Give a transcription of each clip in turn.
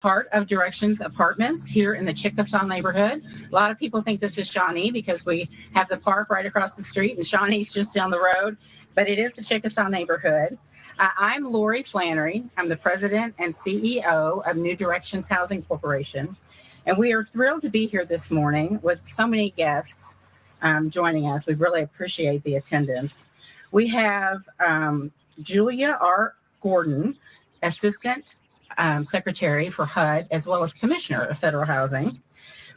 part of Directions Apartments here in the Chickasaw neighborhood. A lot of people think this is Shawnee because we have the park right across the street and Shawnee's just down the road, but it is the Chickasaw neighborhood. I'm Lori Flannery. I'm the president and CEO of New Directions Housing Corporation, and we are thrilled to be here this morning with so many guests joining us. We really appreciate the attendance. We have Julia R. Gordon, Assistant Secretary for HUD, as well as Commissioner of Federal Housing.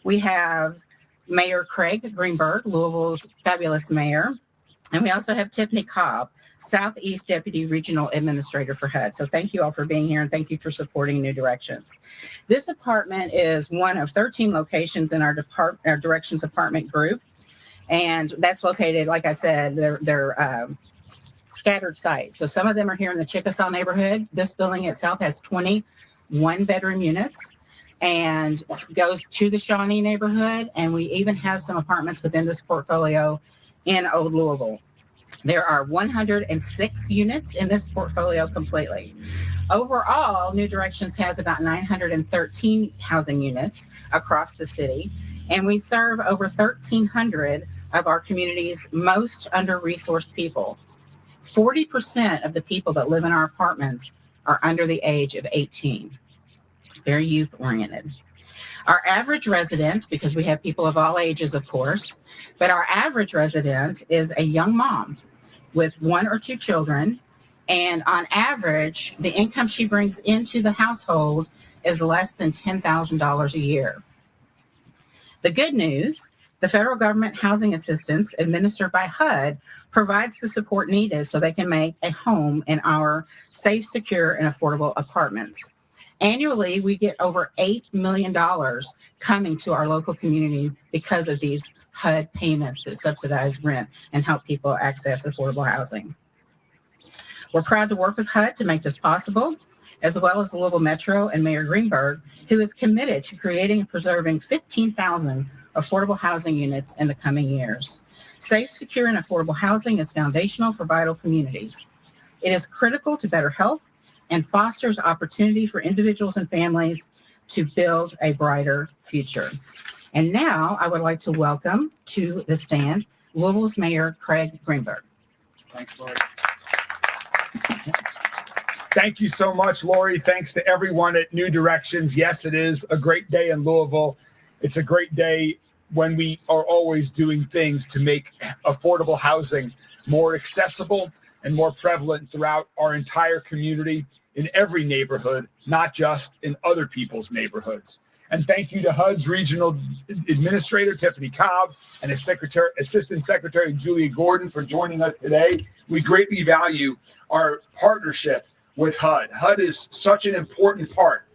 We have Mayor Craig Greenberg, Louisville's fabulous mayor. And we also have Tiffany Cobb, Southeast Deputy Regional Administrator for HUD. So thank you all for being here and thank you for supporting New Directions. This apartment is one of 13 locations in our Directions Apartment group. And that's located, like I said, they're scattered sites. So some of them are here in the Chickasaw neighborhood. This building itself has 21 bedroom units and goes to the Shawnee neighborhood. And we even have some apartments within this portfolio in Old Louisville. There are 106 units in this portfolio completely. Overall, New Directions has about 913 housing units across the city, and we serve over 1,300 of our community's most under-resourced people. 40% of the people that live in our apartments are under the age of 18. Very youth-oriented. Our average resident, because we have people of all ages, of course, but our average resident is a young mom with 1 or 2 children. And on average, the income she brings into the household is less than $10,000 a year. The good news, the federal government housing assistance administered by HUD provides the support needed so they can make a home in our safe, secure, and affordable apartments. Annually, we get over $8 million coming to our local community because of these HUD payments that subsidize rent and help people access affordable housing. We're proud to work with HUD to make this possible, as well as Louisville Metro and Mayor Greenberg, who is committed to creating and preserving 15,000 affordable housing units in the coming years. Safe, secure, and affordable housing is foundational for vital communities. It is critical to better health and fosters opportunity for individuals and families to build a brighter future. And now I would like to welcome to the stand Louisville's Mayor Craig Greenberg. Thanks, Lori. Thank you so much, Lori. Thanks to everyone at New Directions. Yes, it is a great day in Louisville. It's a great day when we are always doing things to make affordable housing more accessible and more prevalent throughout our entire community, in every neighborhood, not just in other people's neighborhoods. And thank you to HUD's Regional Administrator, Tiffany Cobb, and his Assistant Secretary, Julia Gordon, for joining us today. We greatly value our partnership with HUD. HUD is such an important part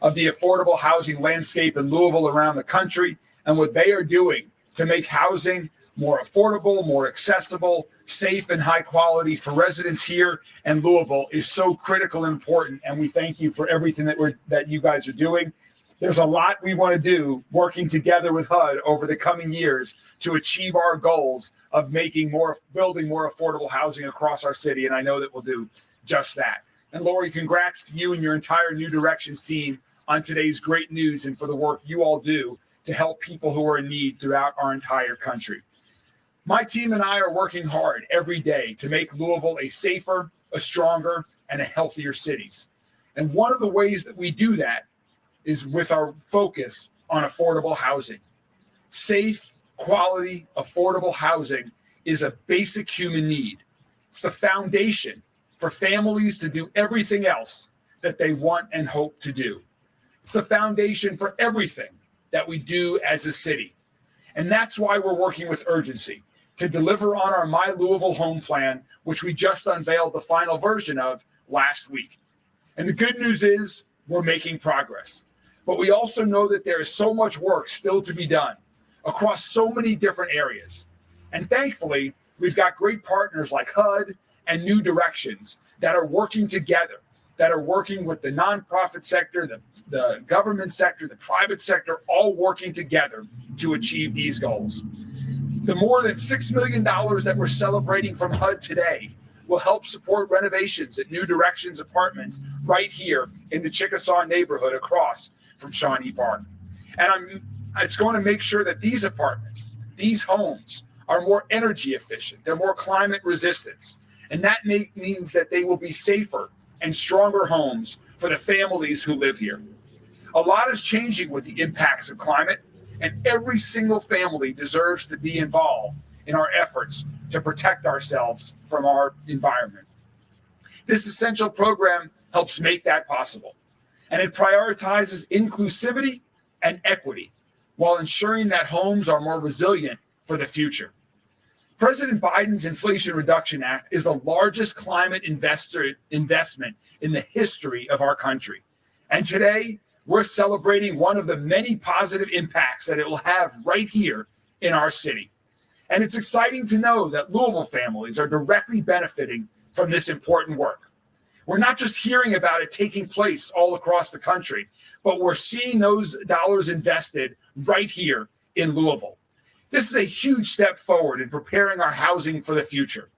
of the affordable housing landscape in Louisville, around the country, and what they are doing to make housing more affordable, more accessible, safe, and high quality for residents here in Louisville is so critical and important. And we thank you for everything that you guys are doing. There's a lot we want to do working together with HUD over the coming years to achieve our goals of building more affordable housing across our city. And I know that we'll do just that. And Lori, congrats to you and your entire New Directions team on today's great news and for the work you all do to help people who are in need throughout our entire country. My team and I are working hard every day to make Louisville a safer, a stronger, and a healthier city. And one of the ways that we do that is with our focus on affordable housing. Safe, quality, affordable housing is a basic human need. It's the foundation for families to do everything else that they want and hope to do. It's the foundation for everything that we do as a city. And that's why we're working with urgency to deliver on our My Louisville Home Plan, which we just unveiled the final version of last week. And the good news is we're making progress. But we also know that there is so much work still to be done across so many different areas. And thankfully, we've got great partners like HUD and New Directions that are working together, that are working with the nonprofit sector, the government sector, the private sector, all working together to achieve these goals. The more than $6 million that we're celebrating from HUD today will help support renovations at New Directions Apartments right here in the Chickasaw neighborhood across from Shawnee Park. And it's going to make sure that these apartments, these homes, are more energy efficient. They're more climate resistant. And that means that they will be safer and stronger homes for the families who live here. A lot is changing with the impacts of climate, and every single family deserves to be involved in our efforts to protect ourselves from our environment. This essential program helps make that possible, and it prioritizes inclusivity and equity while ensuring that homes are more resilient for the future. President Biden's Inflation Reduction Act is the largest climate investment in the history of our country. And today, we're celebrating one of the many positive impacts that it will have right here in our city. And it's exciting to know that Louisville families are directly benefiting from this important work. We're not just hearing about it taking place all across the country, but we're seeing those dollars invested right here in Louisville. This is a huge step forward in preparing our housing for the future.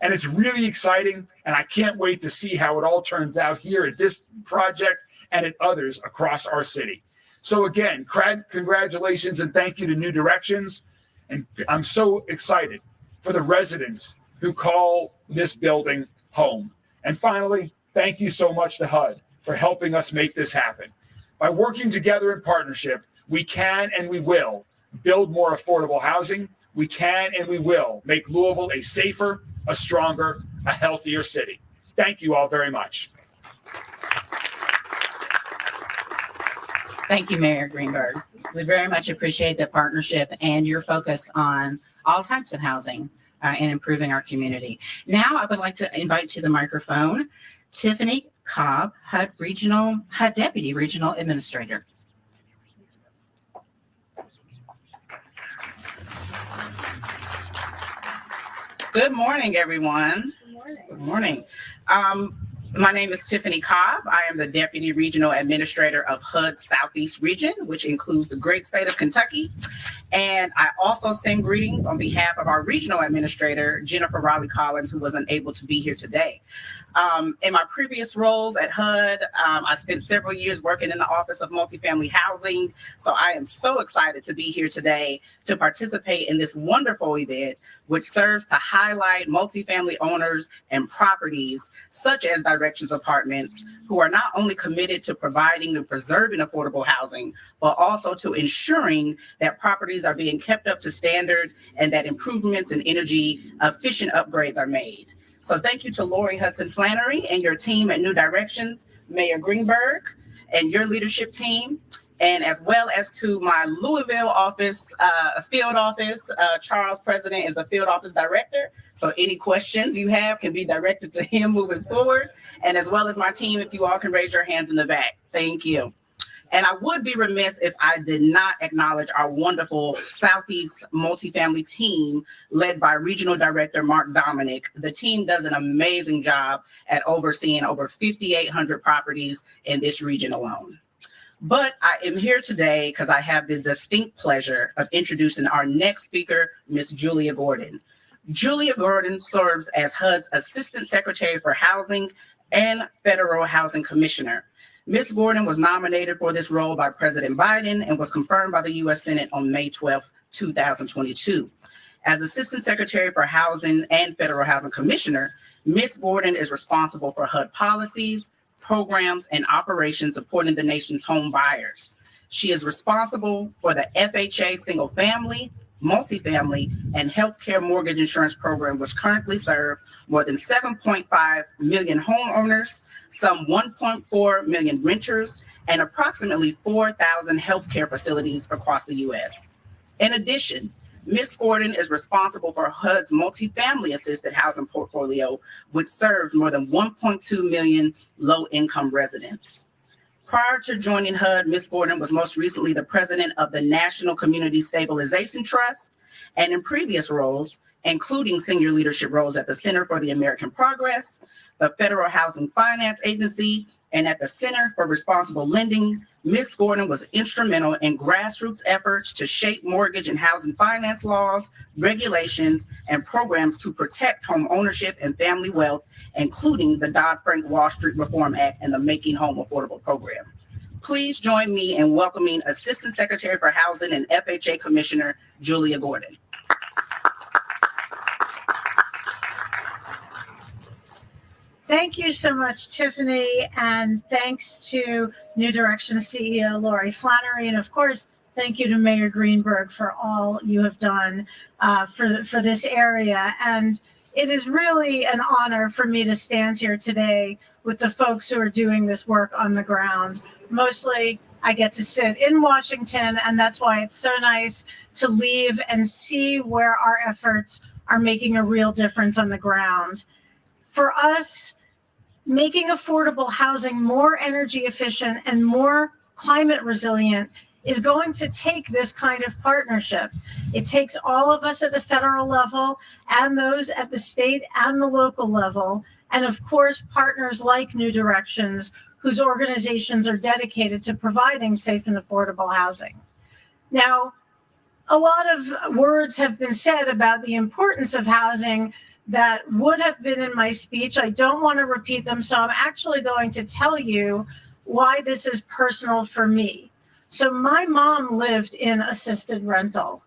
And it's really exciting, and I can't wait to see how it all turns out here at this project and at others across our city. So again, congratulations and thank you to New Directions. And I'm so excited for the residents who call this building home. And finally, thank you so much to HUD for helping us make this happen. By working together in partnership, we can and we will build more affordable housing. We can and we will make Louisville a safer, a stronger, a healthier city. Thank you all very much. Thank you, Mayor Greenberg. We very much appreciate the partnership and your focus on all types of housing and improving our community. Now, I would like to invite to the microphone Tiffany Cobb, HUD Deputy Regional Administrator. Good morning, everyone. Good morning. Good morning. My name is Tiffany Cobb. I am the Deputy Regional Administrator of HUD Southeast Region, which includes the great state of Kentucky. And I also send greetings on behalf of our Regional Administrator, Jennifer Raleigh-Collins, who wasn't able to be here today. In my previous roles at HUD, I spent several years working in the Office of Multifamily Housing. So I am so excited to be here today to participate in this wonderful event, which serves to highlight multifamily owners and properties such as Directions Apartments, who are not only committed to providing and preserving affordable housing, but also to ensuring that properties are being kept up to standard and that improvements in energy efficient upgrades are made. So thank you to Lori Hudson Flannery and your team at New Directions, Mayor Greenberg and your leadership team, and as well as to my Louisville office, field office. Charles President is the field office director. So any questions you have can be directed to him moving forward. And as well as my team, if you all can raise your hands in the back. Thank you. And I would be remiss if I did not acknowledge our wonderful Southeast multifamily team led by Regional Director Mark Dominic. The team does an amazing job at overseeing over 5,800 properties in this region alone. But I am here today because I have the distinct pleasure of introducing our next speaker, Ms. Julia Gordon. Julia Gordon serves as HUD's Assistant Secretary for Housing and Federal Housing Commissioner. Ms. Gordon was nominated for this role by President Biden and was confirmed by the U.S. Senate on May 12, 2022. As Assistant Secretary for Housing and Federal Housing Commissioner, Ms. Gordon is responsible for HUD policies, programs, and operations supporting the nation's home buyers. She is responsible for the FHA single family, multifamily, and healthcare mortgage insurance program, which currently serve more than 7.5 million homeowners, some 1.4 million renters, and approximately 4,000 healthcare facilities across the U.S. In addition, Ms. Gordon is responsible for HUD's multifamily assisted housing portfolio, which serves more than 1.2 million low-income residents. Prior to joining HUD, Ms. Gordon was most recently the president of the National Community Stabilization Trust, and in previous roles, including senior leadership roles at the Center for the American Progress, the Federal Housing Finance Agency, and at the Center for Responsible Lending, Ms. Gordon was instrumental in grassroots efforts to shape mortgage and housing finance laws, regulations, and programs to protect home ownership and family wealth, including the Dodd-Frank Wall Street Reform Act and the Making Home Affordable program. Please join me in welcoming Assistant Secretary for Housing and FHA Commissioner Julia Gordon. Thank you so much, Tiffany, and thanks to New Direction CEO Lori Flannery, and of course, thank you to Mayor Greenberg for all you have done for this area. And it is really an honor for me to stand here today with the folks who are doing this work on the ground. Mostly, I get to sit in Washington, and that's why it's so nice to leave and see where our efforts are making a real difference on the ground. For us, making affordable housing more energy efficient and more climate resilient is going to take this kind of partnership. It takes all of us at the federal level and those at the state and the local level, and of course, partners like New Directions, whose organizations are dedicated to providing safe and affordable housing. Now, a lot of words have been said about the importance of housing that would have been in my speech. I don't want to repeat them, so I'm actually going to tell you why this is personal for me. So my mom lived in assisted rental,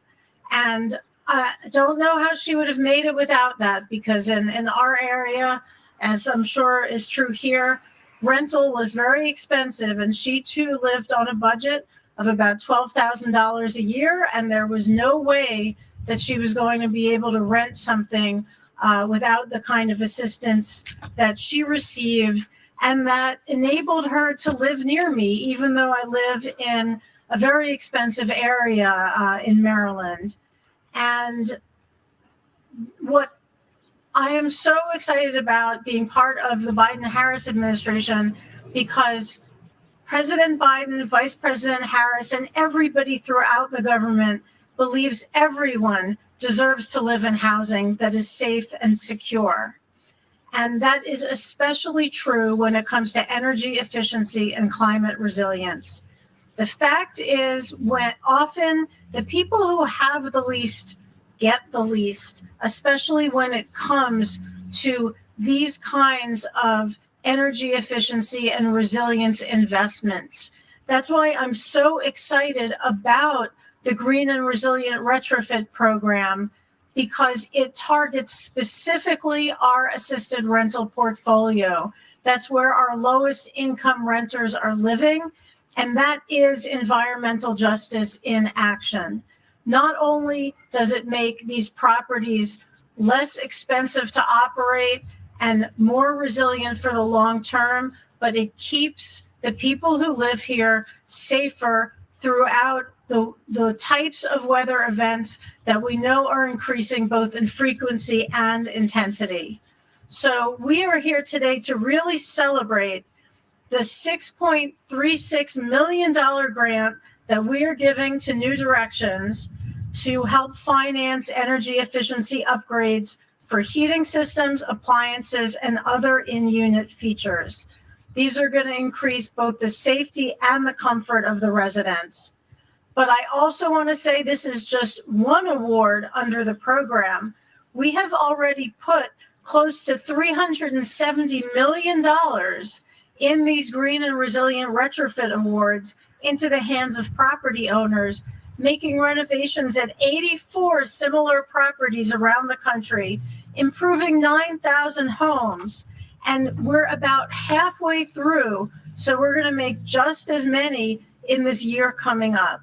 and I don't know how she would have made it without that, because in our area, as I'm sure is true here, rental was very expensive, and she too lived on a budget of about $12,000 a year, and there was no way that she was going to be able to rent something without the kind of assistance that she received, and that enabled her to live near me, even though I live in a very expensive area in Maryland. And what I am so excited about being part of the Biden-Harris administration, because President Biden, Vice President Harris, and everybody throughout the government believes everyone deserves to live in housing that is safe and secure. And that is especially true when it comes to energy efficiency and climate resilience. The fact is, when often the people who have the least get the least, especially when it comes to these kinds of energy efficiency and resilience investments. That's why I'm so excited about the Green and Resilient Retrofit Program, because it targets specifically our assisted rental portfolio. That's where our lowest income renters are living, and that is environmental justice in action. Not only does it make these properties less expensive to operate and more resilient for the long term, but it keeps the people who live here safer throughout the types of weather events that we know are increasing both in frequency and intensity. So we are here today to really celebrate the $6.36 million grant that we are giving to New Directions to help finance energy efficiency upgrades for heating systems, appliances, and other in-unit features. These are going to increase both the safety and the comfort of the residents. But I also want to say this is just one award under the program. We have already put close to $370 million in these Green and Resilient Retrofit Awards into the hands of property owners, making renovations at 84 similar properties around the country, improving 9,000 homes. And we're about halfway through, so we're going to make just as many in this year coming up.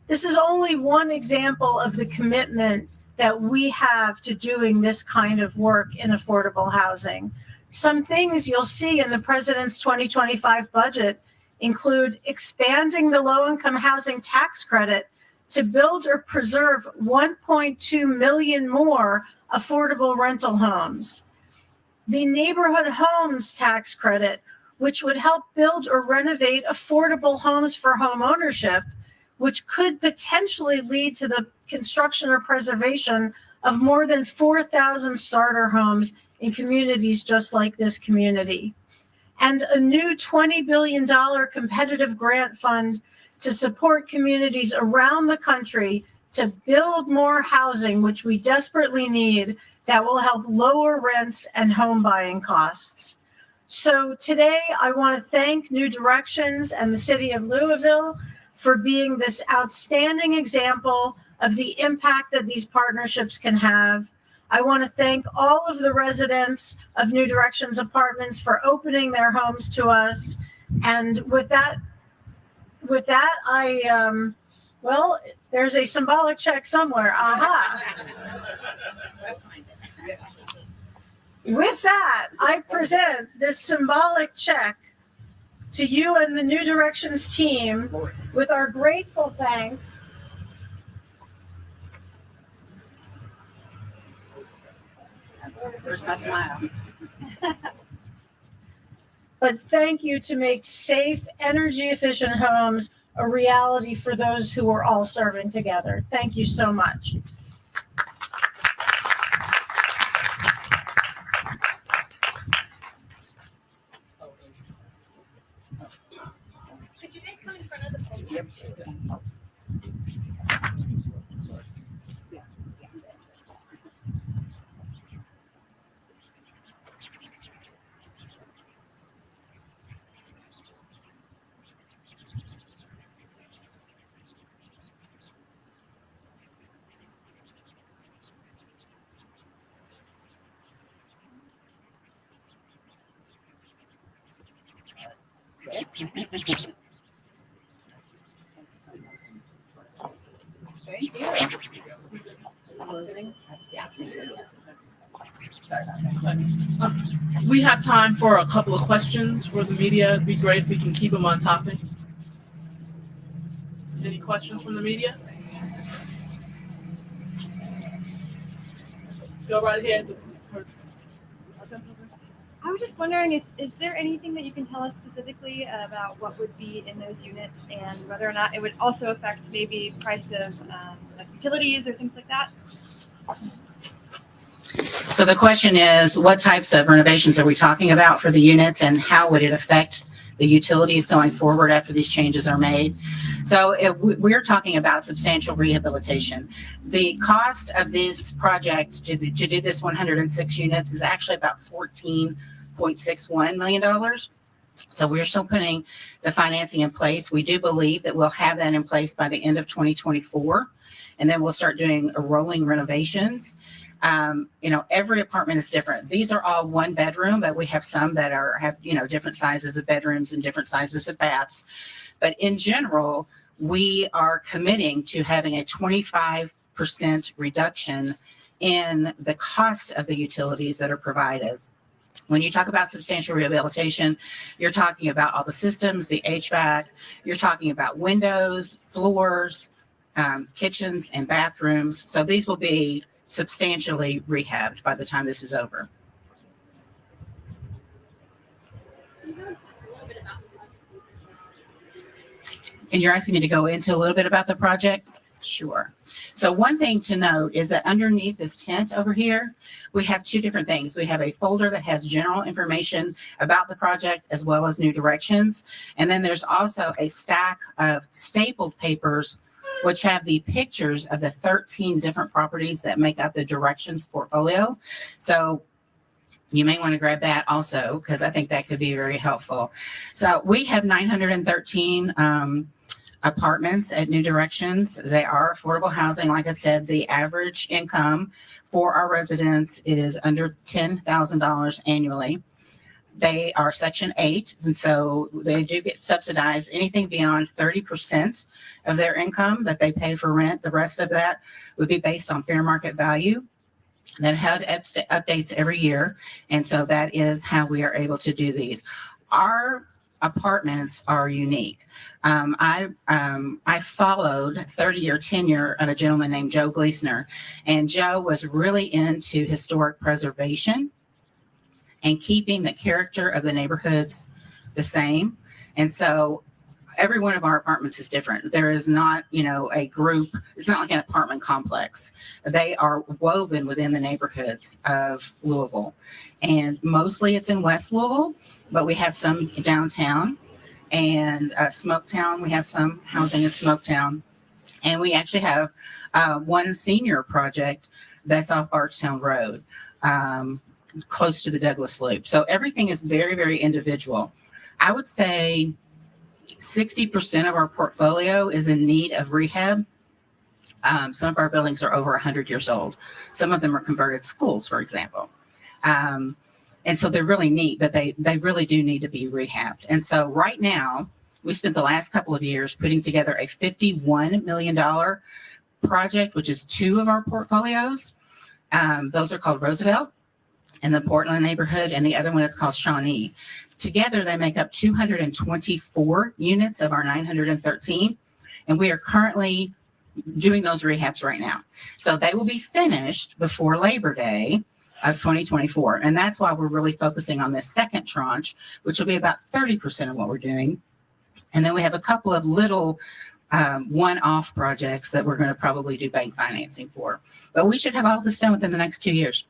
This is only one example of the commitment that we have to doing this kind of work in affordable housing. Some things you'll see in the President's 2025 budget include expanding the low-income housing tax credit to build or preserve 1.2 million more affordable rental homes. The neighborhood homes tax credit, which would help build or renovate affordable homes for home ownership, which could potentially lead to the construction or preservation of more than 4,000 starter homes in communities just like this community. And a new $20 billion competitive grant fund to support communities around the country to build more housing, which we desperately need, that will help lower rents and home buying costs. So today I want to thank New Directions and the City of Louisville for being this outstanding example of the impact that these partnerships can have. I want to thank all of the residents of New Directions Apartments for opening their homes to us. And with that, well, there's a symbolic check somewhere. Aha. With that, I present this symbolic check to you and the New Directions team with our grateful thanks. Where's my smile? But thank you to make safe, energy-efficient homes a reality for those who are all serving together. Thank you so much. Could you guys come in front of the podium? Thank you. Closing. Yeah. Sorry about that. We have time for a couple of questions for the media. It'd be great if we can keep them on topic. Any questions from the media? Go right ahead. I was just wondering, is there anything that you can tell us specifically about what would be in those units and whether or not it would also affect maybe price of like utilities or things like that? So the question is, what types of renovations are we talking about for the units, and how would it affect the utilities going forward after these changes are made? So we're talking about substantial rehabilitation. The cost of this project to do this 106 units is actually about $14.61 million. So we're still putting the financing in place. We do believe that we'll have that in place by the end of 2024, and then we'll start doing rolling renovations. Every apartment is different. These are all one bedroom, but we have some that have different sizes of bedrooms and different sizes of baths. But in general, we are committing to having a 25% reduction in the cost of the utilities that are provided. When you talk about substantial rehabilitation, you're talking about all the systems, the HVAC, you're talking about windows, floors, kitchens, and bathrooms. So these will be substantially rehabbed by the time this is over. And you're asking me to go into a little bit about the project? Sure. So one thing to note is that underneath this tent over here, we have two different things. We have a folder that has general information about the project as well as new directions. And then there's also a stack of stapled papers which have the pictures of the 13 different properties that make up the directions portfolio. So you may want to grab that also, because I think that could be very helpful. So we have 913 apartments at New Directions. They are affordable housing. Like I said, the average income for our residents is under $10,000 annually. They are Section 8, and so they do get subsidized anything beyond 30% of their income that they pay for rent. The rest of that would be based on fair market value. That had updates every year, and so that is how we are able to do these. Our apartments are unique. I followed 30-year tenure of a gentleman named Joe Gleasner, and Joe was really into historic preservation and keeping the character of the neighborhoods the same. And so every one of our apartments is different. There is not, a group. It's not like an apartment complex. They are woven within the neighborhoods of Louisville. And mostly it's in West Louisville, but we have some downtown and Smoketown. We have some housing in Smoketown. And we actually have one senior project that's off Bardstown Road. close to the Douglas Loop. So everything is very, very individual. I would say 60% of our portfolio is in need of rehab. Some of our buildings are over 100 years old. Some of them are converted schools, for example. And so they're really neat, but they really do need to be rehabbed. And so right now, we spent the last couple of years putting together a $51 million project, which is 2 of our portfolios. Those are called Roosevelt in the Portland neighborhood, and the other one is called Shawnee. Together, they make up 224 units of our 913, and we are currently doing those rehabs right now. So they will be finished before Labor Day of 2024, and that's why we're really focusing on this second tranche, which will be about 30% of what we're doing. And then we have a couple of little one-off projects that we're going to probably do bank financing for. But we should have all this done within the next 2 years.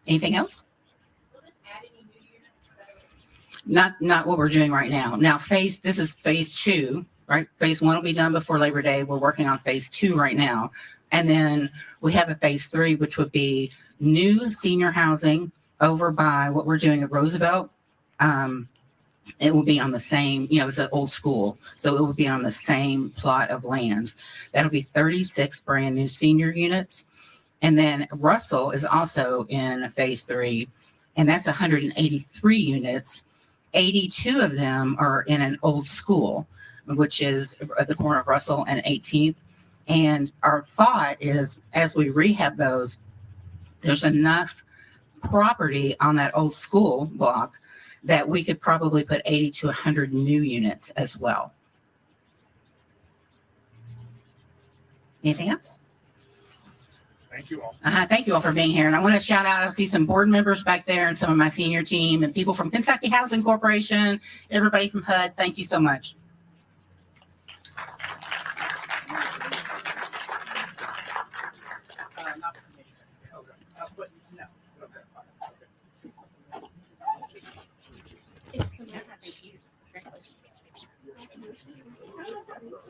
Anything else? Not what we're doing right now. Now, this is phase 2, right? Phase 1 will be done before Labor Day. We're working on phase 2 right now. And then we have a phase 3, which would be new senior housing over by what we're doing at Roosevelt. It will be on the same, it's an old school. So it will be on the same plot of land. That'll be 36 brand new senior units. And then Russell is also in phase 3, and that's 183 units. 82 of them are in an old school, which is at the corner of Russell and 18th. And our thought is, as we rehab those, there's enough property on that old school block that we could probably put 80 to 100 new units as well. Anything else? Thank you all. Thank you all for being here. And I want to shout out, I see some board members back there and some of my senior team and people from Kentucky Housing Corporation, everybody from HUD. Thank you so much.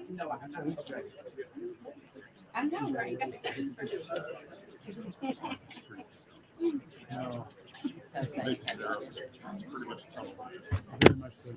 No, I'm not. Okay. I know, right? No. So safe. Very much so.